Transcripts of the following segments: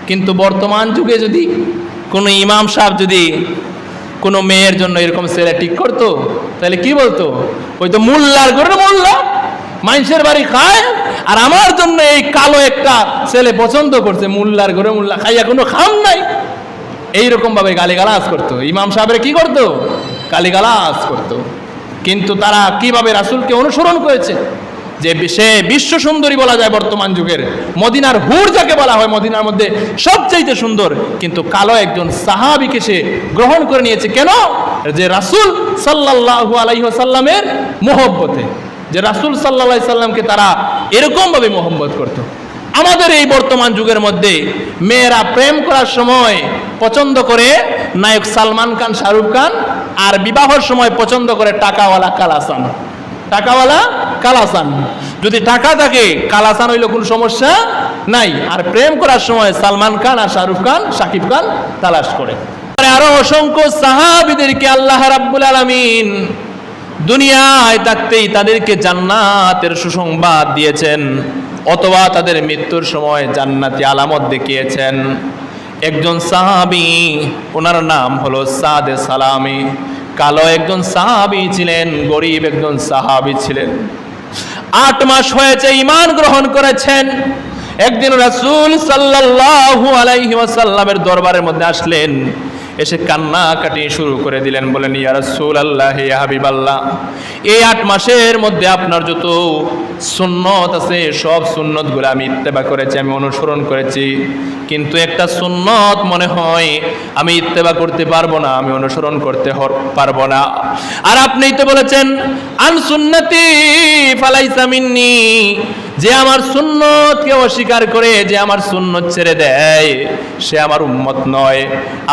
কিন্তু বর্তমান যুগে যদি কোনো ইমাম সাহেব যদি কোনো মেয়ের জন্য এরকম ছেলে ঠিক করতো, তাহলে কি বলতো? ওই তো মোল্লার ঘরে মোল্লা, মানুষের বাড়ি খায়, আর আমার জন্য এই কালো একটা ছেলে পছন্দ করছে, মোল্লার ঘরে মোল্লা, খাইয়া কোনো খাম নাই। এইরকম ভাবে গালিগালাজ করতো। ইমাম সাহেবরা কি করতো? গালিগালাজ করতো। কিন্তু তারা কিভাবে রাসূলকে অনুসরণ করেছে, যে সে বিশ্ব সুন্দরী বলা যায় বর্তমান যুগের, মদিনার হুর যাকে বলা হয়, মদিনার মধ্যে সবচাইতে সুন্দর, কিন্তু কালো একজন সাহাবীকে সে গ্রহণ করে নিয়েছে। কেন? যে রাসূল সাল্লাল্লাহু আলাইহি ওয়াসাল্লামের মহব্বতে, যে রাসূল সাল্লাল্লাহু আলাইহি সাল্লামকে তারা এরকম ভাবে মহব্বত করত। আমাদের এই বর্তমান যুগের মধ্যে মেয়েরা প্রেম করার সময় পছন্দ করে নায়ক সালমান খান, শাহরুখ খান, আর বিবাহের সময় পছন্দ করে টাকাওয়ালা কালাসান। টাকাওয়ালা কালাসান, যদি টাকা থাকে কালাসান হইলে কোনো সমস্যা নাই, আর প্রেম করার সময় সালমান খান আর শাহরুখ খান, শাকিব খান তালাশ করে। আরো অসংখ্য সাহাবীদেরকে আল্লাহ রাব্বুল আলামিন দুনিয়ায় থাকতেই তাদেরকে জান্নাতের সুসংবাদ দিয়েছেন, অথবা তাদের মৃত্যুর সময় জান্নাতি আলামত দেখিয়েছেন। একজন সাহাবী, ওনার নাম হলো সাদে সালামি, কালো একজন সাহাবী ছিলেন, গরিব একজন সাহাবী ছিলেন। 8 মাস হয়েছে ঈমান গ্রহণ করেছেন। একদিন রাসূল সাল্লাল্লাহু আলাইহি ওয়াসাল্লামের দরবারের মধ্যে আসলেন, এসে কান্নাকাটি শুরু করে দিলেন, বলেন, ইয়া রাসূলুল্লাহ, ইয়া হাবিবাল্লাহ, এই 8 মাসের মধ্যে আপনার যত সুন্নত আছে সব সুন্নতগুলো আমি ইত্তেবা করেছি, আমি অনুসরণ করেছি, কিন্তু একটা সুন্নত মনে হয় আমি ইত্তেবা করতে পারবো না, আমি অনুসরণ করতে পারবো না। আর আপনিই তো বলেছেন, আন সুন্নতি ফালাইসা মিন্নি, যে আমার সুন্নতকে অস্বীকার করে, যে আমার সুন্নত ছেড়ে দেয়, সে আমার উম্মত নয়।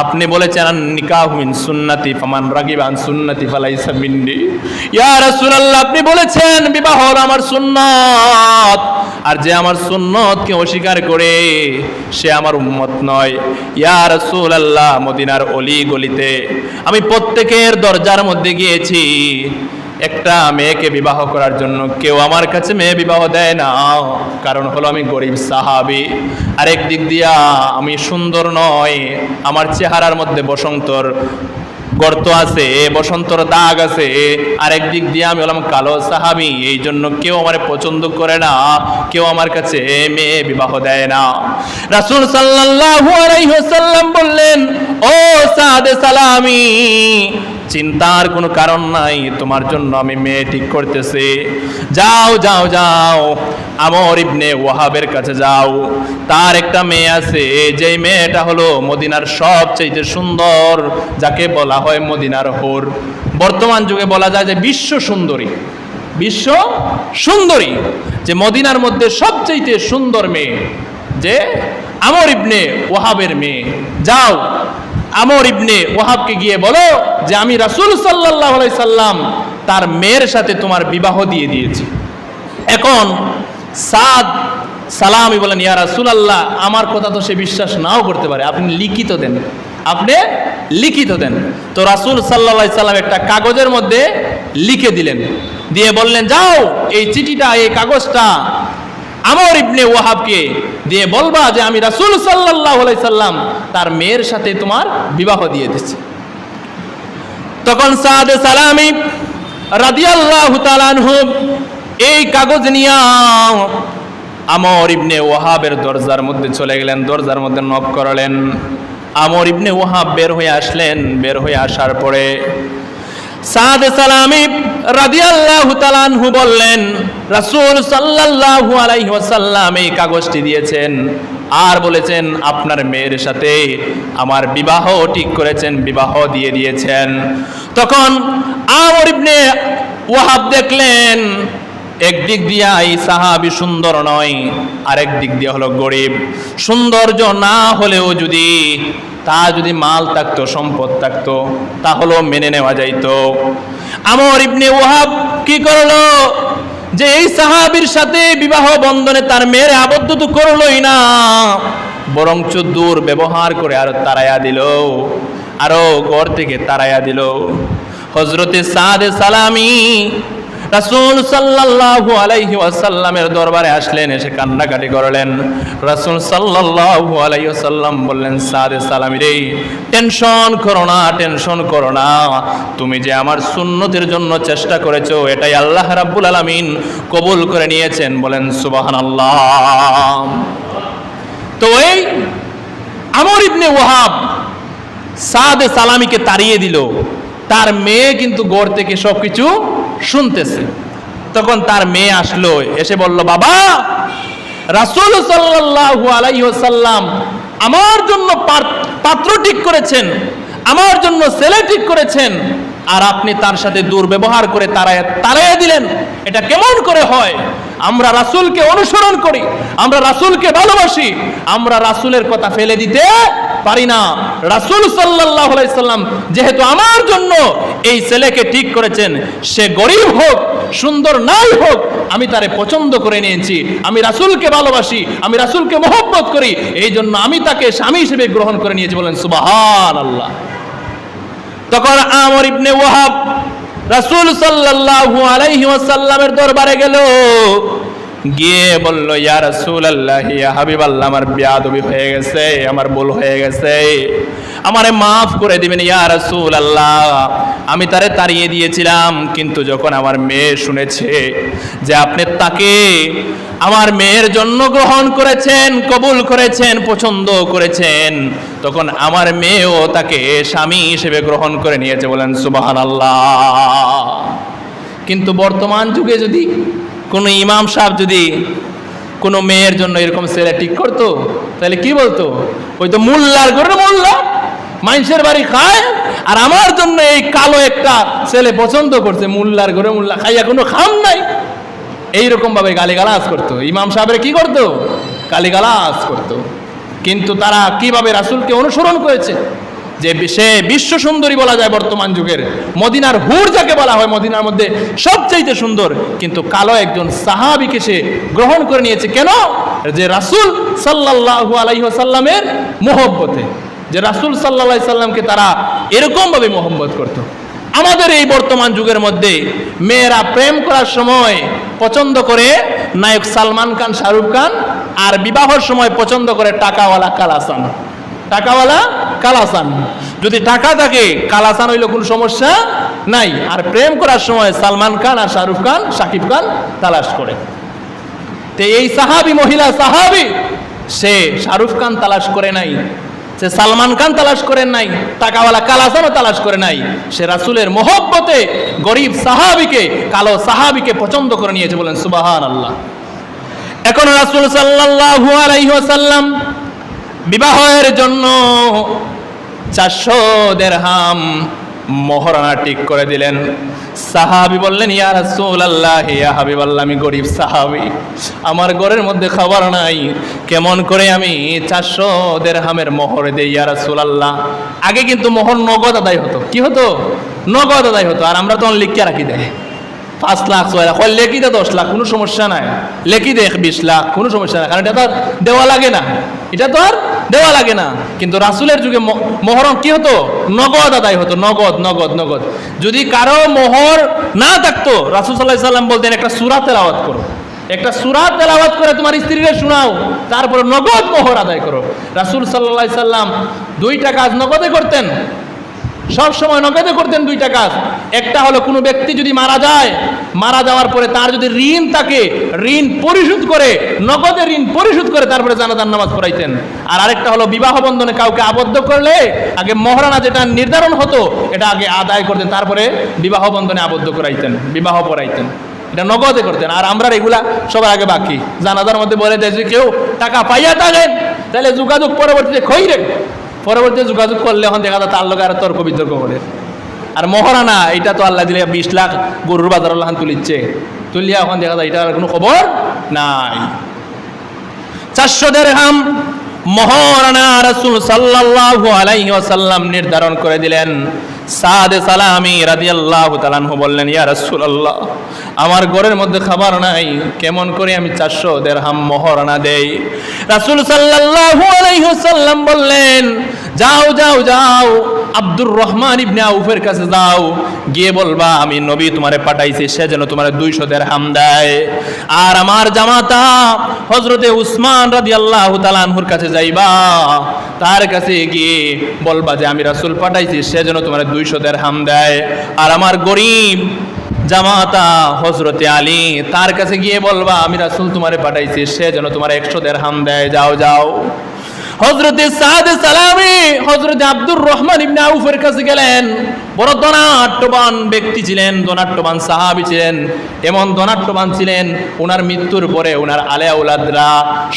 আপনি বলেছেন, আন নিকাহু মিন সুন্নতি ফামান রাগিবা আন সুন্নতি ফালাইসা মিন্নি। ইয়া রাসূলুল্লাহ, আপনি বলেছেন বিবাহ আমার সুন্নত, আর যে আমার সুন্নতকে অস্বীকার করে সে আমার উম্মত নয়। ইয়া রাসূলুল্লাহ, মদিনার অলি গলিতে আমি প্রত্যেকের দরজার মধ্যে গিয়েছি একটা মেয়েকে বিবাহ করার জন্য, কেউ আমার কাছে মেয়ে বিবাহ দেয় না, কারণ হলো আমি গরিব সাহাবী। আরেক দিক দিয়া আমি সুন্দর নয়, আমার চেহারার মধ্যে বসন্তর গর্ত আছে, বসন্তর দাগ আছে। আরেক দিক দিয়ে আমি হলাম কালো সাহাবী, এই জন্য কেউ আমার পছন্দ করে না, কেউ আমার কাছে মেয়ে বিবাহ দেয় না। রাসূল সাল্লাল্লাহু আলাইহি ওয়াসাল্লাম বললেন, ও সাদে সালামি, চিন্তার কোনো কারণ নাই, তোমার জন্য আমি মেয়ে ঠিক করতেছি। যাও যাও যাও, আমর ইবনে ওয়াহাবের কাছে যাও, তার একটা মেয়ে আছে, যেই মেয়েটা হলো মদিনার সবচেয়ে সুন্দর, যাকে বলা হয় মদিনার হুর। বর্তমান যুগে বলা যায় যে বিশ্ব সুন্দরী, বিশ্ব সুন্দরী, যে মদিনার মধ্যে সবচেয়ে সুন্দর মেয়ে, যে আমর ইবনে ওয়াহাবের মেয়ে। যাও, আমর ইবনে ওয়াহাবকে গিয়ে বলো যে আমি রাসূল সাল্লাল্লাহু আলাইহি সাল্লাম তার মেয়ের সাথে তোমার বিবাহ দিয়ে দিয়েছি। এখন সাদ সালামি বলেন, ইয়া রাসূলুল্লাহ, আমার কথা তো সে বিশ্বাস নাও করতে পারে, আপনি লিখিত দেন, আপনি লিখিত দেন। তো রাসূল সাল্লাল্লাহু আলাইহি সাল্লাম একটা কাগজের মধ্যে লিখে দিলেন, দিয়ে বললেন, যাও এই চিঠিটা, এই কাগজটা আমর ইবনে ওয়াহাবকে দিয়ে বলবা যে আমি রাসূল সাল্লাল্লাহু আলাইহি সাল্লাম তার মেয়ের সাথে তোমার বিবাহ দিয়ে দিচ্ছি। তখন সাদে সালামি রাদিয়াল্লাহু তাআলা আনহু এই কাগজ নিয়ে আমর ইবনে ওয়াহাবের দরজার মধ্যে চলে গেলেন, দরজার মধ্যে নক করলেন। আমর ইবনে ওয়াহাব বের হয়ে আসলেন। বের হয়ে আসার পরে সাদে সালামি রাদিয়াল্লাহু তাআলা আনহু বললেন, রাসূল সাল্লাল্লাহু আলাইহি ওয়াসাল্লাম এই কাগজটি দিয়েছেন, আর বলেছেন আপনার মেয়ের সাথে আমার বিবাহ ঠিক করেছেন, বিবাহ দিয়ে দিয়েছেন। তখন আমর ইবনে ওয়াহাব দেখলেন, একদিক দিয়ে এই সাহাবী সুন্দর নয়, আরেক দিক দিয়ে হলো গরিব। সৌন্দর্য না হলেও যদি মাল থাকতো, সম্পদ থাকতো, তাহলেও মেনে নেওয়া যাইতো। আমর ইবনে ওয়াহাব কি করলো, যে এই সাহাবীর সাথে বিবাহ বন্ধনে তার মেয়ের আবদ্ধ তো করলোই না, বরঞ্চ দূর ব্যবহার করে আরো তাড়াইয়া দিল, আরো ঘর থেকে তাড়াইয়া দিল। হযরতে সাদে সালামি রাসূল সাল্লাল্লাহু আলাইহি ওয়াসাল্লামের দরবারে আসলেন, এসে কান্নাকাটি করলেন। রাসূল সাল্লাল্লাহু আলাইহি ওয়াসাল্লাম বললেন, সাদে সালামি রে, টেনশন করো না, টেনশন করো না, তুমি যে আমার সুন্নতের জন্য চেষ্টা করেছো এটাই আল্লাহ রাব্বুল আলামিন কবুল করে নিয়েছেন। বলেন সুবহানাল্লাহ। তো এই আমর ইবনে ওয়াহাব সাদে সালামিকে তাড়িয়ে দিল। তার মেয়ে কিন্তু ঘর থেকে সবকিছু শুনতেছে। তখন তার মেয়ে আসলো, এসে বলল, বাবা, রাসূল সাল্লাল্লাহু আলাইহি ওয়াসাল্লাম আমার জন্য পাত্র ঠিক করেছেন, আমার জন্য ছেলে ঠিক করেছেন, আর আপনি তার সাথে দুর্ব্যবহার করে তাড়াইয়া দিলেন। এটা কেমন করে হয়? আমরা রাসূলকে অনুসরণ করি, আমরা রাসূলকে ভালোবাসি, আমরা রাসূলের কথা ফেলে দিতে পারি না। রাসূল সাল্লাল্লাহু আলাইহি সাল্লাম যেহেতু আমার জন্য এই ছেলেকে ঠিক করেছেন, সে গরিব হোক সুন্দর নাই হোক, আমি তারে পছন্দ করে নিয়েছি, আমি রাসূলকে ভালোবাসি, আমি রাসূলকে মহব্বত করি, এই জন্য আমি তাকে স্বামী হিসেবে গ্রহণ করে নিয়েছি। বলেন সুবহানাল্লাহ। তখন আমর ইবনে ওয়াহাব রাসূল সাল্লাল্লাহু আলাইহি ওয়াসাল্লামের দরবারে গেল, গিয়ে বলল, ইয়া রাসূলুল্লাহ, ইয়া হাবিবাল্লাহ, আমার বেয়াদবি হয়ে গেছে, আমার ভুল হয়ে গেছে, আমারে মাফ করে দিবেন ইয়া রাসূলুল্লাহ। আমি তারে তাড়িয়ে দিয়েছিলাম, কিন্তু যখন আমার মেয়ে শুনেছে যে আপনি তাকে আমার মেয়ের জন্য গ্রহণ করেছেন, কবুল করেছেন, পছন্দ করেছেন, তখন আমার মেয়েও তাকে স্বামী হিসেবে গ্রহণ করে নিয়েছে। বলেন সুবহানাল্লাহ। কিন্তু বর্তমান যুগে যদি কোনো ইমাম সাহেব যদি কোনো মেয়ের জন্য এরকম ছেলে ঠিক করতো, তাহলে কি বলতো? ওই তো মোল্লার ঘরে মোল্লা, মানুষের বাড়ি খায়, আর আমার জন্য এই কালো একটা ছেলে পছন্দ করছে, মোল্লার ঘরে মোল্লা, খাইয়া কোনো খাম নাই, এইরকম ভাবে গালিগালাজ করতো। ইমাম সাহেবের কি করতো? গালিগালাজ করতো। কিন্তু তারা কিভাবে রাসূলকে অনুসরণ করেছে, যে সে বিশ্ব সুন্দরী বলা যায় বর্তমান যুগের, মদিনার হুর যাকে বলা হয়, মদিনার মধ্যে সবচাইতে সুন্দর, কিন্তু কালো একজন সাহাবীকে সে গ্রহণ করে নিয়েছে। কেন? যে রাসূল সাল্লাল্লাহু আলাইহি ওয়াসাল্লামের মহব্বতে, যে রাসূল সাল্লাল্লাহু আলাইহি সাল্লামকে তারা এরকম ভাবে মহব্বত করত। আমাদের এই বর্তমান যুগের মধ্যে মেয়েরা প্রেম করার সময় পছন্দ করে নায়ক সালমান খান, শাহরুখ খান, আর বিবাহের সময় পছন্দ করে টাকাওয়ালা কালাসান। টাকাওয়ালা কালাসান, যদি টাকা থাকে কালাসান হইলে কোনো সমস্যা নাই, আর প্রেম করার সময় সালমান খান আর শাহরুখ খান, শাকিব খান তালাশ করে। তো এই সাহাবী, মহিলা সাহাবী, সে শাহরুখ খান তালাশ করে নাই, সে সালমান খান তালাশ করেন নাই, টাকাওয়ালা কালাসানও তালাশ করে নাই, সে রাসূলের মহব্বতে গরিব সাহাবীকে, কালো সাহাবীকে পছন্দ করে নিয়েছে। বলেন সুবহানাল্লাহ। এখন রাসূল সাল্লাল্লাহু আলাইহি ওয়াসাল্লাম বিবাহের জন্য 400 দিরহাম মোহরানা ঠিক করে দিলেন। সাহাবী বললেন, ইয়া রাসূলুল্লাহ, ইয়া হাবিবাল্লাহ, আমি গরিব সাহাবী, আমার ঘরের মধ্যে খাবার নাই, কেমন করে আমি 400 দিরহামের মোহর দেই ইয়া রাসূলুল্লাহ। আগে কিন্তু মোহর নগদ আদায় হতো। কি হতো? নগদ আদায় হতো। আর আমরা তখন লিখিয়ে রাখি দেয় 5 লাখ 6 লাখ, লেখি দে 10 লাখ, কোনো সমস্যা নাই, লেখি দে 20 লাখ, কোনো সমস্যা নাই, কারণ এটা তো আর দেওয়া লাগে না, এটা তো আর দেওয়া লাগে না। কিন্তু রাসূলের যুগে মোহরম কি হতো? নগদ আদায় হতো, নগদ নগদ নগদ। যদি কারো মোহর না থাকতো, রাসূল সাল্লাল্লাহু আলাইহি সাল্লাম বলতেন, একটা সূরা তেলাওয়াত করো, একটা সূরা তেলাওয়াত করে তোমার স্ত্রীকে শোনাও, তারপরে নগদ মোহর আদায় করো। রাসূল সাল্লাল্লাহু আলাইহি সাল্লাম 2টা কাজ নগদে করতেন, সব সময় নগদে করতেন 2টা কাজ। একটা হলো, কোনো ব্যক্তি যদি মারা যায়, মারা যাওয়ার পরে তার যদি ঋণ থাকে, ঋণ পরিশোধ করে, নগদে ঋণ পরিশোধ করে তারপরে জানাজার নামাজ পড়াইতেন। আর আরেকটা হলো, বিবাহ বন্ধনে কাউকে আবদ্ধ করলে আগে মহারানা যেটা নির্ধারণ হতো এটা আগে আদায় করতেন, তারপরে বিবাহ বন্ধনে আবদ্ধ করাইতেন, বিবাহ পড়াইতেন। এটা নগদে করতেন। আর আমরা এগুলা সবার আগে বাকি, জানাজার মধ্যে বলে দেয় যে কেউ টাকা পাইয়া থাকেন তাহলে যোগাযোগ পরবর্তীতে খইরে, পরবর্তীতে যোগাযোগ করলে এখন দেখা যায় তার লোক আর তর্ক বিতর্ক করে। আর মহারানা এটা তো আল্লাহ দিলে 20 লাখ গরুর বাজার আল্লাহ তুলিচ্ছে, তুলিয়া এখন দেখা যায় এটার কোনো খবর নাই। 400 দিরহাম মহারানা রাসূল সাল্লাল্লাহু আলাইহি ওয়াসাল্লাম নির্ধারণ করে দিলেন। সাদে সালামি রাদিয়াল্লাহু তাআলা আনহু বললেন, ইয়া রাসূলুল্লাহ, আমার ঘরের মধ্যে খাবার নাই, কেমন করে আমি 400 দিরহাম মহারানা দেই? রাসূল সাল্লাল্লাহু আলাইহি ওয়াসাল্লাম বললেন, যাও যাও যাও আব্দুর রহমান ইবনে আউফের কাছে যাও, গিয়ে বলবা আমি নবী তোমারে পাঠাইছি, সে যেন তোমার 200 দিরহাম দেয়। আর আমার জামাতা হযরতে উসমান রাদিয়াল্লাহু তাআলা আনহুর কাছে যাইবা, তার কাছে গিয়ে বলবা যে আমি রাসূল পাঠাইছি, সে যেন তোমার 200 দিরহাম দেয়। আর আমার গরীব জামাতা হযরতে আলী, তার কাছে গিয়ে বলবা আমি রাসূল তোমারে পাঠাইছি, সে যেন তোমার 100 দিরহাম দেয়। যাও যাও। হযরতে সাদ সালামি হযরতে আব্দুর রহমান ইবনে আউফের কাছে গেলেন। বড় ধনাঢ্যবান ব্যক্তি ছিলেন, ধনাঢ্যবান সাহাবী ছিলেন। এমন ধনাঢ্যবান ছিলেন, ওনার মৃত্যুর পরে ওনার আলে আওলাদরা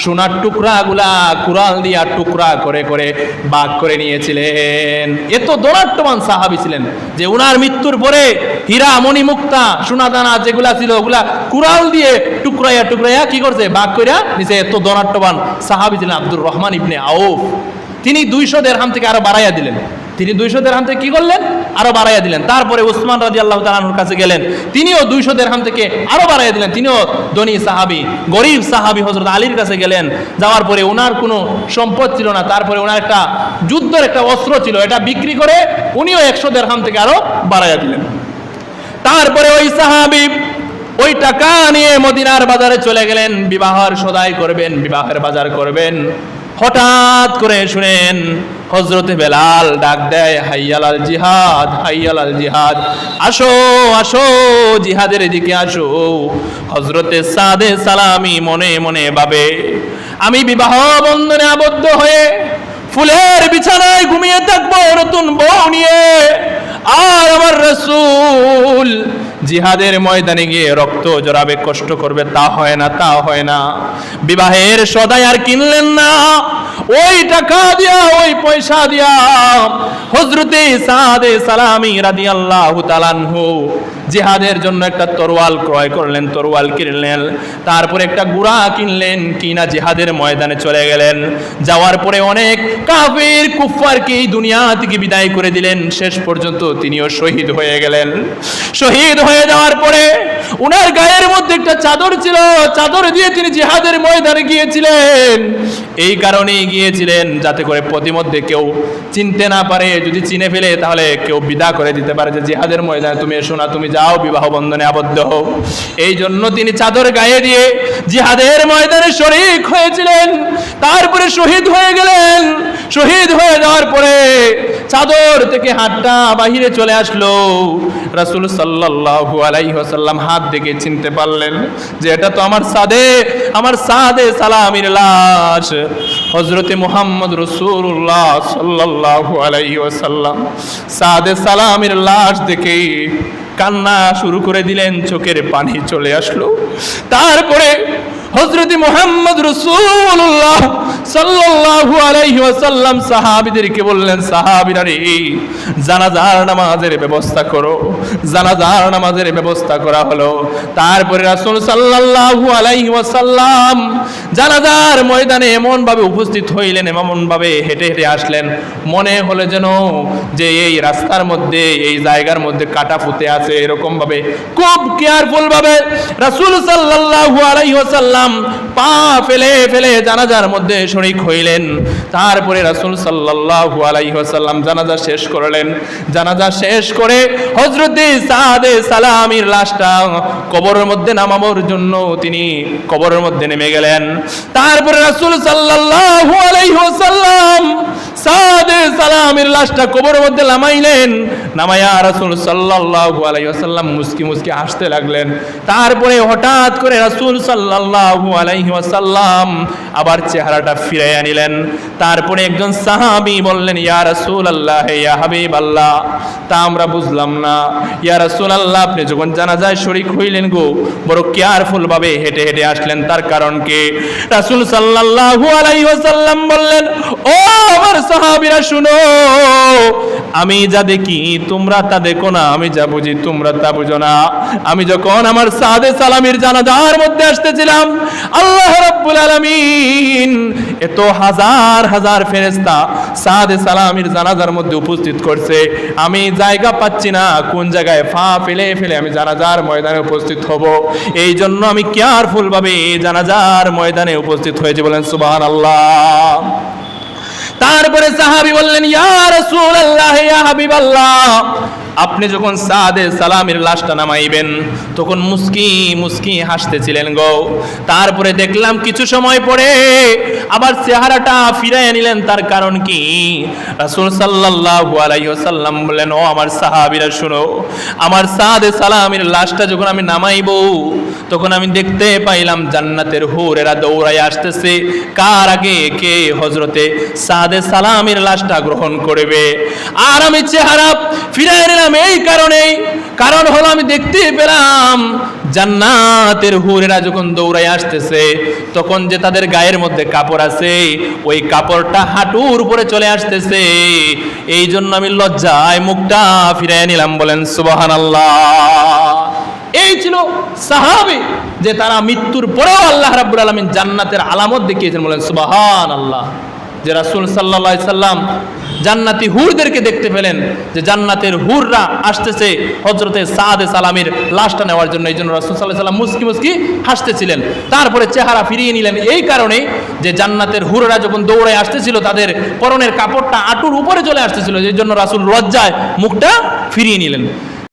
সোনার টুকরাগুলা কুড়াল দিয়া টুকরা করে করে ভাগ করে নিয়েছিলেন। এত ধনাঢ্যবান সাহাবী ছিলেন যে ওনার মৃত্যুর পরে হীরা মণি মুক্তা সোনা দানা যেগুলা ছিল ওগুলা কুড়াল দিয়ে টুকরাইয়া টুকরাইয়া কি করছে, ভাগ কইরা নিচে। এত ধনাঢ্যবান সাহাবী ছিলেন আব্দুর রহমান ইবনে আউফ। তিনি 200 দিরহাম থেকে আরো বাড়াইয়া দিলেন। তিনি 200 দিরহাম থেকে কি করলেন, আরো বাড়াইয়া দিলেন। তারপরে উসমান রাদিয়াল্লাহু তাআলা আনহুর কাছে গেলেন, তিনিও 200 দিরহাম থেকে আরো বাড়াইয়া দিলেন। তিনিও ধনী সাহাবী, গরীব সাহাবী হযরত আলীর কাছে গেলেন। যাওয়ার পরে ওনার কোনো সম্পদ ছিল না, তারপরে ওনার একটা যুদ্ধের একটা অস্ত্র ছিল, এটা বিক্রি করে উনিও 100 দিরহাম থেকে আরো বাড়াইয়া দিলেন। তারপরে ওই সাহাবী ওই টাকা নিয়ে মদিনার বাজারে চলে গেলেন, বিবাহের সদাই করবেন, বিবাহের বাজার করবেন। হঠাৎ করে শুনেন হযরতে বেলাল ডাক দেয়, হাইয়ালাল জিহাদ, হাইয়ালাল জিহাদ, আসো আসো জিহাদের দিকে আসো। হযরতে সাদে সালামি মনে মনে ভাবে, আমি বিবাহ বন্ধনে আবদ্ধ হয়ে ফুলের বিছানায় ঘুমিয়ে থাকবো নতুন বউ নিয়ে, আর আমার রাসূল জিহাদের ময়দানে গিয়ে রক্ত জড়াবে, কষ্ট করবে, তা হয় না, তা হয় না। বিবাহের সদাই আর কিনলেন না, ওই টাকা দিয়া, ওই পয়সা দিয়া হযরতে সাদে সালামি রাদিয়াল্লাহু তাআলা আনহু জিহাদের জন্য একটা তরোয়াল ক্রয় করলেন, তরোয়াল কিনলেন। তারপরে একটা ঘোড়া কিনলেন, কিনা জিহাদের ময়দানে চলে গেলেন। যাওয়ার পরে অনেক কাফির কুফফারকে এই দুনিয়া থেকে বিদায় করে দিলেন। শেষ পর্যন্ত তিনিও শহীদ হয়ে গেলেন। শহীদ হয়ে যাওয়ার পরে উনার গায়ের মধ্যে একটা চাদর ছিল, চাদর দিয়ে তিনি জিহাদের ময়দানে গিয়েছিলেন। এই কারণেই গিয়েছিলেন যাতে করে প্রতিমধ্যে কেউ চিনতে না পারে, যদি চিনে ফেলে তাহলে কেউ বিদা করে দিতে পারে যে জিহাদের ময়দানে তুমি এসো না, তুমি যাও বিবাহ বন্ধনে আবদ্ধ হও। এই জন্য তিনি চাদর গায়ে দিয়ে জিহাদের ময়দানে শরীক হয়েছিলেন। তারপরে শহীদ হয়ে গেলেন। শহীদ হয়ে যাওয়ার পরে চাদর থেকে হাতটা বাহিরে চলে আসলো। রাসূল সাল্লাল্লাহু আলাইহি ওয়াসাল্লাম হাত দেখে চিনতে পারলেন যে এটা তো আমার সাদে সালামির লাশ, হযরতে মুহাম্মদ রাসূলুল্লাহ সাল্লাল্লাহু আলাইহি ওয়াসাল্লাম সাদে সালামির লাশ দেখে কান্না শুরু করে দিলেন, চোখের পানি চলে আসলো। তারপরে হযরতে মুহাম্মদ রাসূলুল্লাহ সাল্লাল্লাহু আলাইহি ওয়াসাল্লাম সাহাবীদেরকে বললেন, সাহাবীরা রে, জানাজার নামাজের ব্যবস্থা করো। জানাজার নামাজের ব্যবস্থা করা হলো। তারপরে রাসূল সাল্লাল্লাহু আলাইহি ওয়াসাল্লাম জানাজার ময়দানে এমন ভাবে উপস্থিত হইলেন, এমন ভাবে হেঁটে হেঁটে আসলেন, মনে হলো যেন যে এই রাস্তার মধ্যে, এই জায়গার মধ্যে কাটা ফুটে আছে। এরকম ভাবে খুব কেয়ারফুল ভাবে রাসূল সাল্লাল্লাহু আলাইহি ওয়াসাল্লাম পা ফেলে ফেলে জানাজার মধ্যে শরীক হইলেন। তারপরে রাসূল সাল্লাল্লাহু আলাইহি ওয়াসাল্লাম জানাজা শেষ করলেন। জানাজা শেষ করে হযরতে সাদে সালামির লাশটা কবরের মধ্যে নামানোর জন্য তিনি কবরের মধ্যে নেমে গেলেন। তারপরে রাসূল সাল্লাল্লাহু আলাইহি ওয়াসাল্লাম সাদে সালামির লাশটা কবরের মধ্যে নামাইলেন। নামায়া রাসূল সাল্লাল্লাহু আলাইহি ওয়াসাল্লাম মুস্কি মুস্কি হাসতে লাগলেন। তারপরে হঠাৎ করে রাসূল সাল্লাল্লাহু আলাইহি ওয়াসাল্লাম আবার চেহারাটা ফিরিয়ে আনিলেন। তারপরে একজন সাহাবী বললেন, ইয়া রাসূলুল্লাহ, ইয়া হাবিবাল্লাহ, তা আমরা বুঝলাম না। ইয়া রাসূলুল্লাহ, আপনি যখন জানাজায় শরীক হইলেন গো, বড় কেয়ারফুল ভাবে হেঁটে হেঁটে আসলেন, তার কারণ কি? রাসূল সাল্লাল্লাহু আলাইহি ওয়াসাল্লাম বললেন, ও আমার সাহাবীরা শুনো, আমি যা দেখি তোমরা তা দেখো না, আমি যা বুঝি তোমরা তা বুঝো না। আমি যখন আমার সাদে সালামির জানাজার মধ্যে আসতেছিলাম, আল্লাহ রাব্বুল আলামিন এত হাজার হাজার ফেরেশতা সাদে সালামির জানাজার মধ্যে উপস্থিত করছে, আমি জায়গা পাচ্ছি না কোন জায়গায় পা ফেলে ফেলে আমি জানাজার ময়দানে উপস্থিত হব। এই জন্য আমি কেয়ারফুল ভাবে জানাজার ময়দানে উপস্থিত হয়েছি। বলেন সুবহানাল্লাহ। তারপরে সাহাবী বললেন, ইয়া রাসূলুল্লাহ, ইয়া হাবিবাল্লাহ, আপনি যখন সাদে সালামের লাশটা নামাইবেন তখন মুস্কি মুস্কি হাসতেছিলেন গো। তারপরে দেখলাম কিছু সময় পরে আবার চেহারাটা ফিরাইয়া নিলেন। তার কারণ কি? রাসূল সাল্লাল্লাহু আলাইহি ওয়াসাল্লাম বললেন, ও আমার সাহাবীরা শুনো, আমার সাদে সালামের লাশটা যখন আমি নামাইবো তখন আমি দেখতে পাইলাম জান্নাতের হুরেরা দৌড়ায় আসতেছে। কার আগে? কে? হযরতে সাদে সালামের লাশটা গ্রহণ করবে। আর আমি চেহারা ফিরাইয়া নিলাম এই কারণেই, কারণ হলো আমি দেখতে পেলাম জান্নাতের হুরেরা যখন দৌড়ায় আসতেছে তখন যে তাদের গায়ের মধ্যে কাপড় আছে ওই কাপড়টা হাঁটুর উপরে চলে আসতেছে। এই জন্য আমি লজ্জায় মুখটা ফিরাইয়া নিলাম। বলেন সুবহানাল্লাহ। এই ছিল সাহাবী, যে তারা মৃত্যুর পরেও আল্লাহ রাব্বুল আলামিন জান্নাতের আলামত দেখিয়েছেন। বলেন সুবহানাল্লাহ। যে রাসূল সাল্লাল্লাহু আলাইহি সাল্লাম জান্নাতি হুরদেরকে দেখতে পেলেন, যে জান্নাতের হুররা আসতেছে হযরতে সাদে সালামের লাশটা নেওয়ার জন্য। এই জন্য রাসূল সাল্লাল্লাহু আলাইহি সাল্লাম মুস্কি মুস্কি হাসতেছিলেন। তারপরে চেহারা ফিরিয়ে নিলেন এই কারণে যে জান্নাতের হুররা যখন দৌড়ায় আসতেছিল তাদের পরনের কাপড়টা হাঁটুর উপরে চলে আসতেছিল, এই জন্য রাসূল লজ্জায় মুখটা ফিরিয়ে নিলেন।